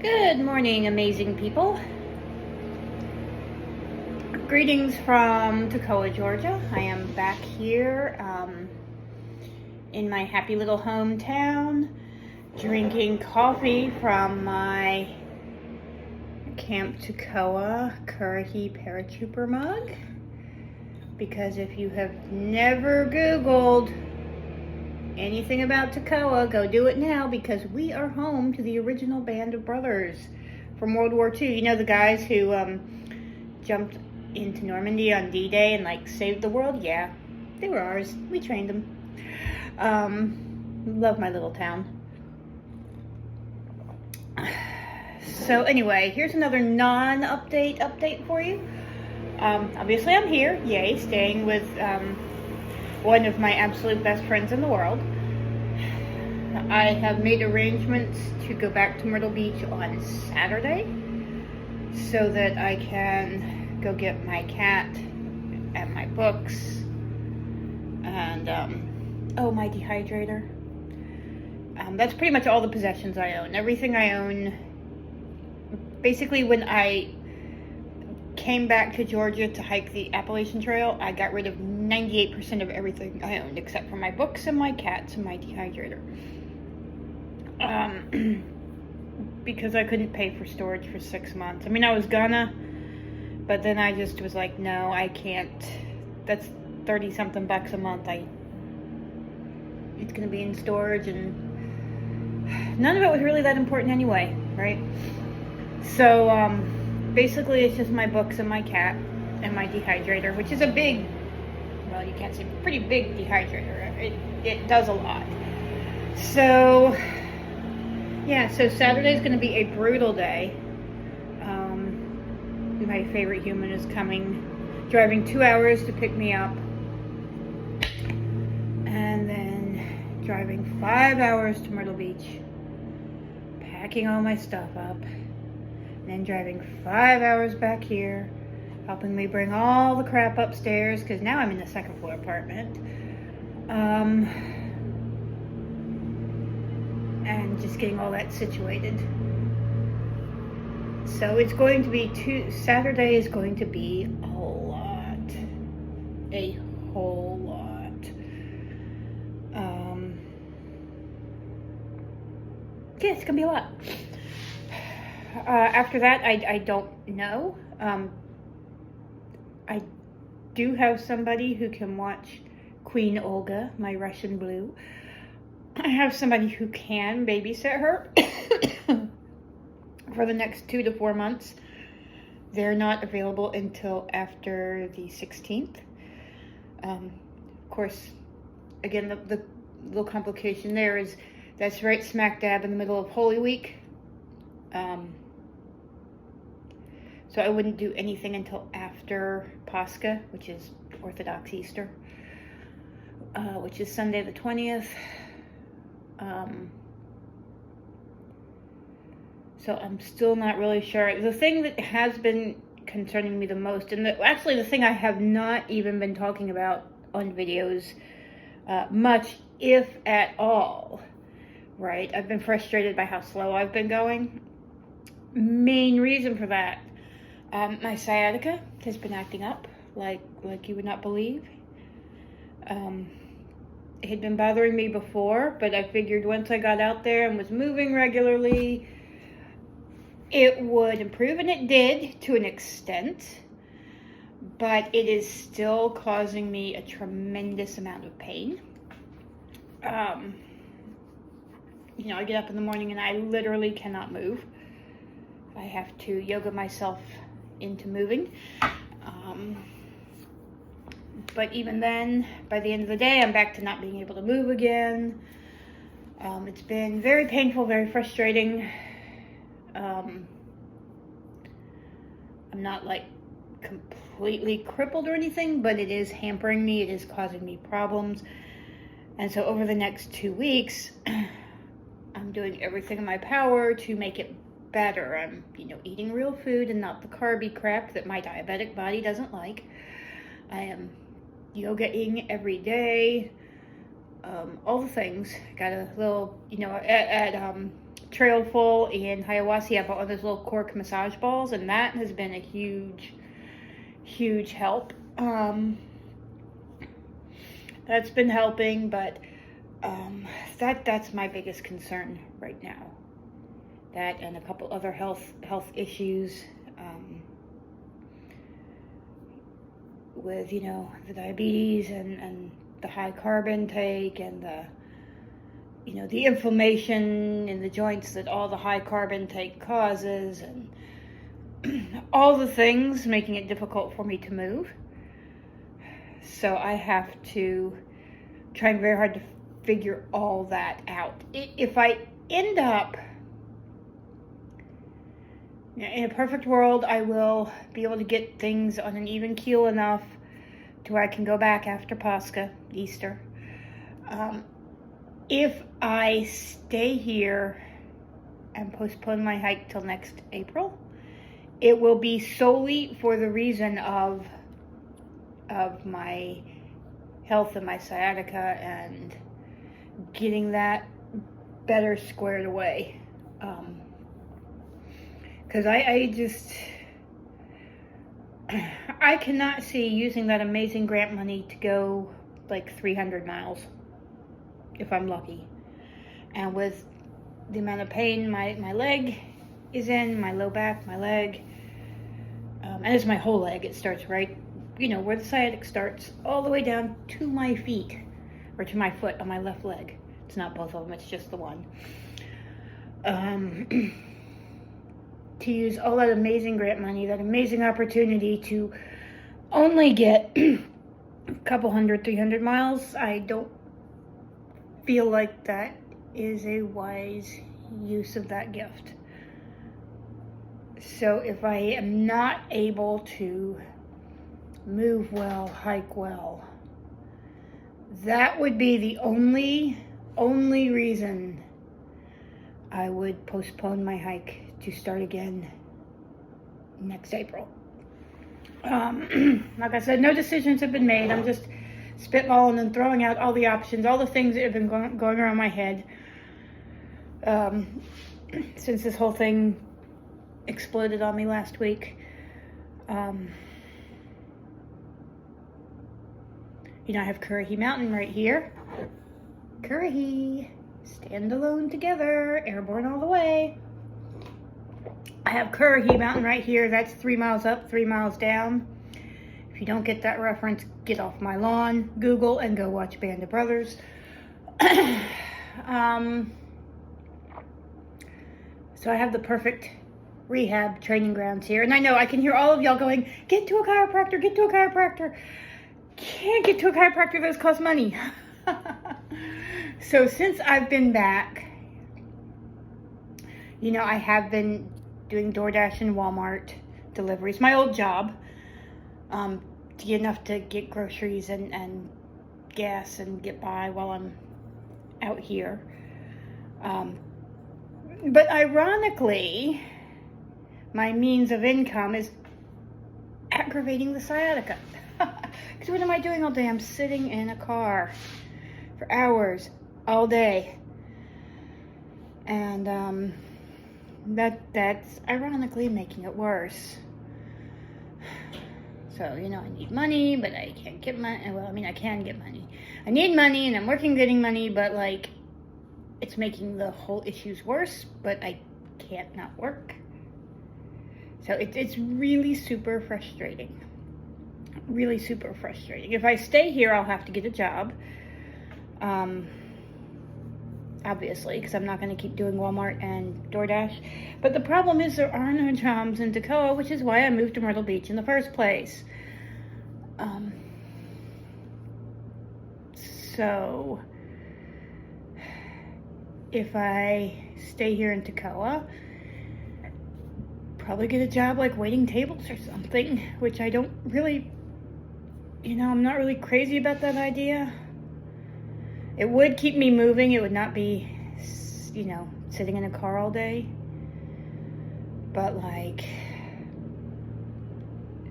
Good morning, amazing people. Greetings from Toccoa, Georgia. I am back here in my happy little hometown, drinking coffee from my Camp Toccoa Currahee Paratrooper mug. Because if you have never Googled anything about Toccoa, go do it now, because we are home to the original band of brothers from World War II. You know, the guys who jumped into Normandy on D-Day and saved the world? Yeah, they were ours. We trained them. Love my little town. So anyway, here's another non-update for you. Obviously I'm here, yay, staying with one of my absolute best friends in the world. I have made arrangements to go back to Myrtle Beach on Saturday so that I can go get my cat and my books and my dehydrator. That's pretty much all the possessions I own. Everything I own. Basically, when I came back to Georgia to hike the Appalachian Trail, I got rid of 98% of everything I owned except for my books and my cats and my dehydrator. Because I couldn't pay for storage for 6 months. I mean, I was gonna, but then I just was like, no, I can't. That's 30 something bucks a month. It's gonna be in storage, and none of it was really that important anyway, right? So, basically, it's just my books and my cat and my dehydrator, which is a big, well, you can't say, pretty big dehydrator. It does a lot. So, yeah, so Saturday's going to be a brutal day. My favorite human is coming, driving 2 hours to pick me up, and then driving 5 hours to Myrtle Beach, packing all my stuff up, and then driving 5 hours back here, helping me bring all the crap upstairs, because now I'm in the second floor apartment. And just getting all that situated. So it's going to be Saturday is going to be a lot. A whole lot. Yeah, it's gonna be a lot. After that, I don't know. I do have somebody who can watch Queen Olga, my Russian blue. I have somebody who can babysit her for the next 2 to 4 months. They're not available until after the 16th. Of course, again, the little complication there is that's right smack dab in the middle of Holy Week. So I wouldn't do anything until after Pascha, which is Orthodox Easter, which is Sunday the 20th. So I'm still not really sure. The thing that has been concerning me the most, and actually the thing I have not even been talking about on videos much, if at all, right? I've been frustrated by how slow I've been going. Main reason for that, my sciatica has been acting up like you would not believe. It had been bothering me before, but I figured once I got out there and was moving regularly, it would improve, and it did to an extent, but it is still causing me a tremendous amount of pain. You know, I get up in the morning and I literally cannot move. I have to yoga myself into moving. But even then, by the end of the day, I'm back to not being able to move again. It's been very painful, very frustrating. I'm not completely crippled or anything, but it is hampering me. It is causing me problems. And so over the next 2 weeks, I'm doing everything in my power to make it better. I'm, eating real food and not the carby crap that my diabetic body doesn't like. I am yogaing every day, all the things. Got a little, at trail full in Hiawassee, I bought one of those little cork massage balls, and that has been a huge help. That's been helping, but that's my biggest concern right now. That and a couple other health issues with, you know, the diabetes and the high carb intake and the, you know, the inflammation in the joints that all the high carb intake causes, and all the things making it difficult for me to move. So I have to try very hard to figure all that out. If I end up, in a perfect world, I will be able to get things on an even keel enough to where I can go back after Pascha, Easter. If I stay here and postpone my hike till next April, it will be solely for the reason of my health and my sciatica and getting that better squared away. Because I cannot see using that amazing grant money to go like 300 miles if I'm lucky. And with the amount of pain my leg is in, my low back, my leg, and it's my whole leg. It starts right, you know, where the sciatic starts, all the way down to my feet, or to my foot on my left leg. It's not both of them, it's just the one. To use all that amazing grant money, that amazing opportunity to only get a couple 300 miles, I don't feel like that is a wise use of that gift. So if I am not able to move well, hike well, that would be the only reason I would postpone my hike to start again next April. Like I said, no decisions have been made. I'm just spitballing and throwing out all the options, all the things that have been going around my head since this whole thing exploded on me last week. You know, I have Currahee Mountain right here. Currahee, stand alone together, airborne all the way. I have Currahee Mountain right here. That's 3 miles up, 3 miles down. If you don't get that reference, get off my lawn, Google, and go watch Band of Brothers. So I have the perfect rehab training grounds here. And I know I can hear all of y'all going, get to a chiropractor, get to a chiropractor. Can't get to a chiropractor, those cost money. So since I've been back, you know, I have been doing DoorDash and Walmart deliveries, my old job, to get enough to get groceries and gas and get by while I'm out here. But ironically, my means of income is aggravating the sciatica. Because what am I doing all day? I'm sitting in a car for hours all day. And that's ironically making it worse. So, you know, I need money, but I can't get money. Well, I mean, I can get money. I need money, and I'm working getting money, but, like, it's making the whole issues worse, but I can't not work. So it's really super frustrating. Really super frustrating. If I stay here, I'll have to get a job. Obviously, because I'm not going to keep doing Walmart and DoorDash. But the problem is there are no jobs in Toccoa, which is why I moved to Myrtle Beach in the first place. So, if I stay here in Toccoa, probably get a job like waiting tables or something, which I don't really, you know, I'm not really crazy about that idea. It would keep me moving. It would not be, you know, sitting in a car all day. But, like,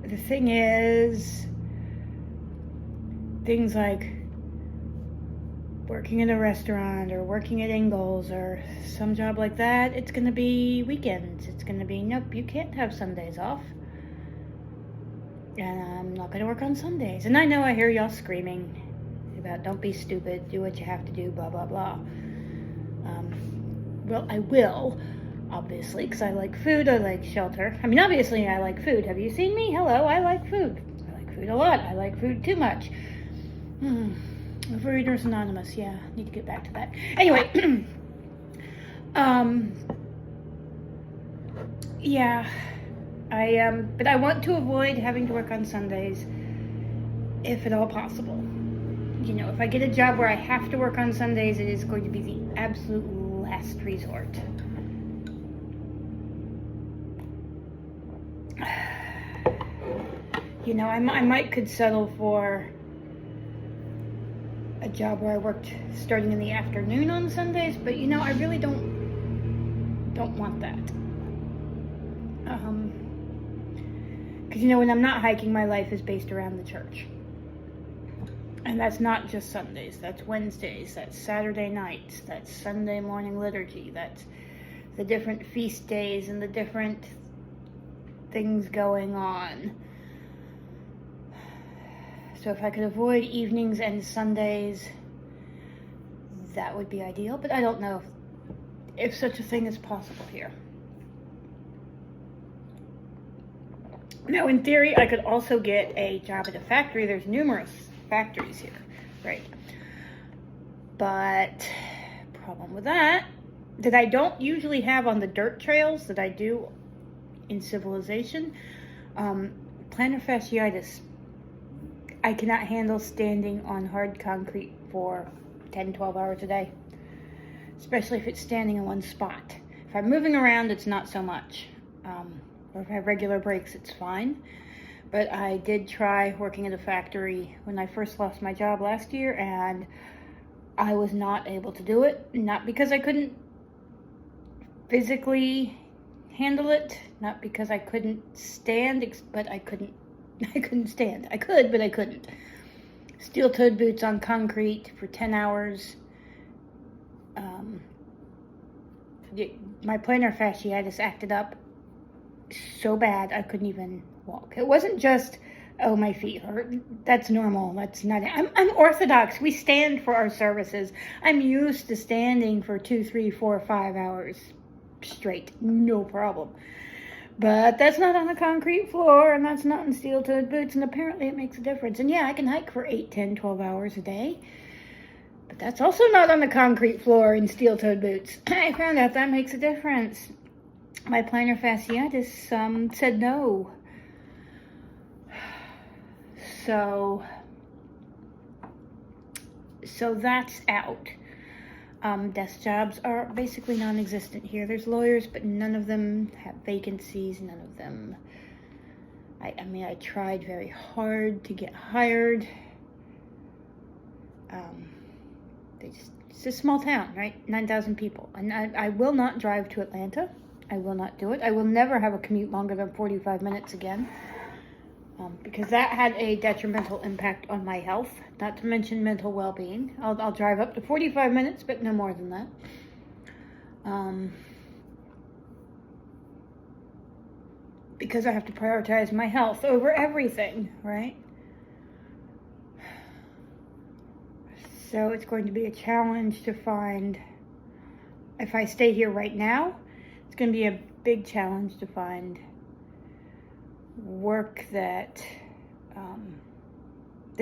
the thing is, things like working in a restaurant or working at Ingles or some job like that, it's going to be weekends. It's going to be, nope, you can't have Sundays off. And I'm not going to work on Sundays. And I know I hear y'all screaming about don't be stupid, do what you have to do, blah, blah, blah. Well, I will, obviously, because I like food, I like shelter. I mean, obviously, I like food. Have you seen me? Hello, I like food. I like food a lot. I like food too much. Overeaters Anonymous, yeah, need to get back to that. Anyway, yeah, but I want to avoid having to work on Sundays, if at all possible. You know, if I get a job where I have to work on Sundays, it is going to be the absolute last resort. You know, I might could settle for a job where I worked starting in the afternoon on Sundays, but you know, I really don't want that. Because you know, when I'm not hiking, my life is based around the church. And that's not just Sundays, that's Wednesdays, that's Saturday nights, that's Sunday morning liturgy, that's the different feast days and the different things going on. So if I could avoid evenings and Sundays, that would be ideal, but I don't know if such a thing is possible here. Now, in theory, I could also get a job at a factory. There's numerous factories here, right? But problem with that I don't usually have on the dirt trails that I do in civilization, plantar fasciitis. I cannot handle standing on hard concrete for 10, 12 hours a day, especially if it's standing in one spot. If I'm moving around, it's not so much. Or if I have regular breaks, it's fine. But I did try working at a factory when I first lost my job last year, and I was not able to do it. Not because I couldn't physically handle it, not because I couldn't stand, but I couldn't stand. I could, but I couldn't. Steel-toed boots on concrete for 10 hours. My plantar fasciitis acted up so bad I couldn't even walk. It wasn't just, oh, my feet hurt. That's normal. That's not it. I'm Orthodox. We stand for our services. I'm used to standing for 2, 3, 4, 5 hours straight. No problem. But that's not on a concrete floor, and that's not in steel-toed boots, and apparently it makes a difference. And yeah, I can hike for 8, 10, 12 hours a day, but that's also not on the concrete floor in steel-toed boots. I found out that makes a difference. My plantar fasciitis said no. So that's out. Desk jobs are basically non-existent here. There's lawyers, but none of them have vacancies. None of them. I mean, I tried very hard to get hired. It's a small town, right? 9,000 people. And I will not drive to Atlanta. I will not do it. I will never have a commute longer than 45 minutes again. Because that had a detrimental impact on my health, not to mention mental well-being. I'll drive up to 45 minutes, but no more than that. Because I have to prioritize my health over everything, right? So it's going to be a challenge to find, if I stay here right now, it's going to be a big challenge to find work that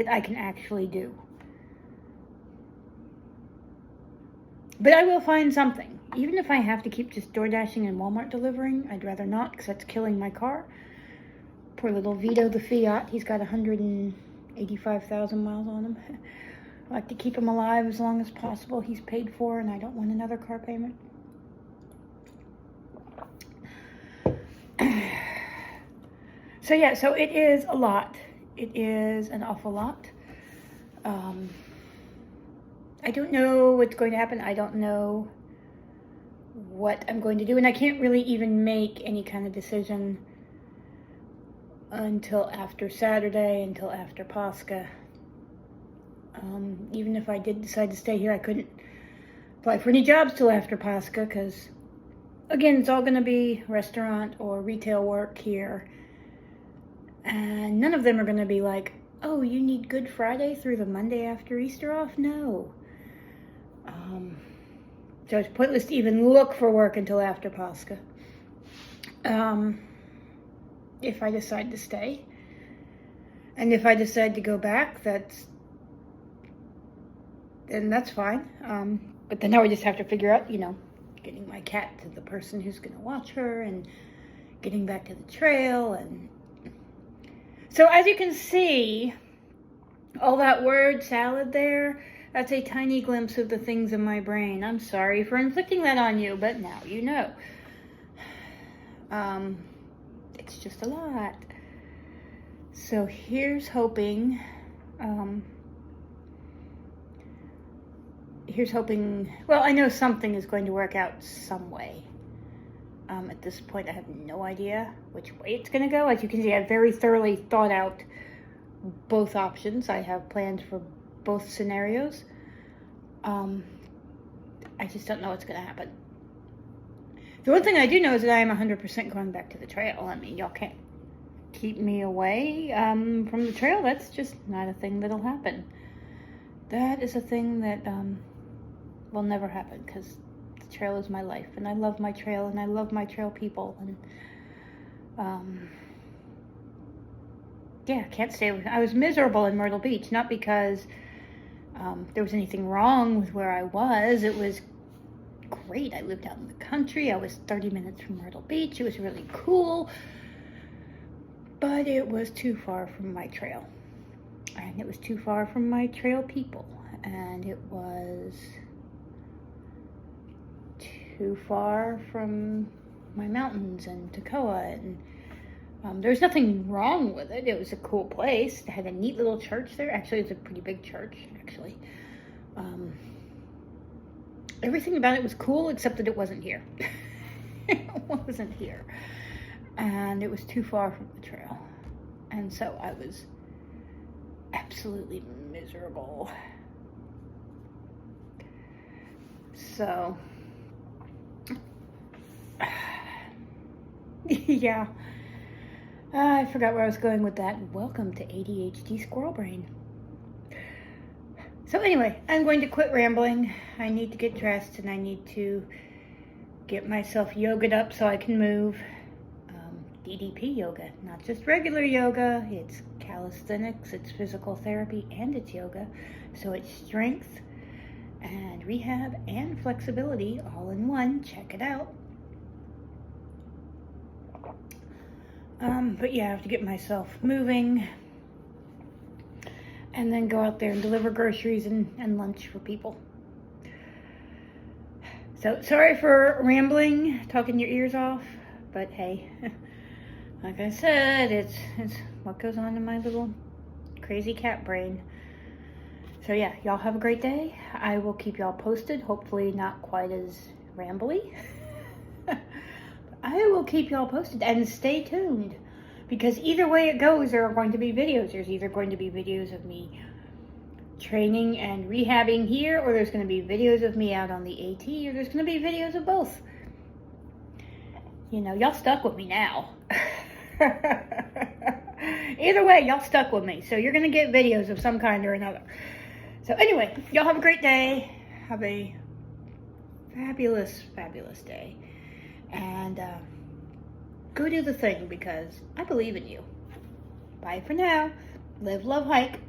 I can actually do. But I will find something. Even if I have to keep just door dashing and Walmart delivering, I'd rather not, because that's killing my car. Poor little Vito the Fiat. He's got 185,000 miles on him. I like to keep him alive as long as possible. He's paid for, and I don't want another car payment. So yeah, so it is a lot. It is an awful lot. I don't know what's going to happen. I don't know what I'm going to do, and I can't really even make any kind of decision until after Saturday, until after Pascha. Even if I did decide to stay here, I couldn't apply for any jobs till after Pascha because, again, it's all going to be restaurant or retail work here. And none of them are going to be like, oh, you need Good Friday through the Monday after Easter off? No. So it's pointless to even look for work until after Pascha. If I decide to stay. And if I decide to go back, then that's fine. But then I would just have to figure out, getting my cat to the person who's going to watch her and getting back to the trail. And so as you can see, all that word salad there, that's a tiny glimpse of the things in my brain. I'm sorry for inflicting that on you, but now you know. It's just a lot. So here's hoping, well, I know something is going to work out some way. At this point, I have no idea which way it's going to go. As you can see, I've very thoroughly thought out both options. I have plans for both scenarios. I just don't know what's going to happen. The one thing I do know is that I am 100% going back to the trail. I mean, y'all can't keep me away from the trail. That's just not a thing that'll happen. That is a thing that will never happen because the trail is my life, and I love my trail, and I love my trail people, and yeah, can't stay with. I was miserable in Myrtle Beach, not because there was anything wrong with where I was. It was great. I lived out in the country. I was 30 minutes from Myrtle Beach. It was really cool, but it was too far from my trail, and it was too far from my trail people, and it was too far from my mountains and Toccoa, and there's nothing wrong with it. It was a cool place. It had a neat little church there. Actually, it's a pretty big church, actually. Everything about it was cool, except that it wasn't here. It wasn't here. And it was too far from the trail. And so I was absolutely miserable. So, yeah. I forgot where I was going with that. Welcome to ADHD Squirrel Brain. So anyway, I'm going to quit rambling. I need to get dressed, and I need to get myself yogaed up so I can move. DDP yoga, not just regular yoga. It's calisthenics, it's physical therapy, and it's yoga. So it's strength and rehab and flexibility all in one. Check it out. But yeah, I have to get myself moving and then go out there and deliver groceries and lunch for people. So sorry for rambling, talking your ears off, but hey, like I said, it's what goes on in my little crazy cat brain. So yeah, y'all have a great day. I will keep y'all posted, hopefully not quite as rambly. I will keep y'all posted, and stay tuned, because either way it goes, there are going to be videos. There's either going to be videos of me training and rehabbing here, or there's going to be videos of me out on the AT, or there's going to be videos of both. Y'all stuck with me now. Either way, y'all stuck with me, so you're going to get videos of some kind or another. So anyway, y'all have a great day. Have a fabulous, fabulous day. And go do the thing, because I believe in you. Bye for now. Live, love, hike.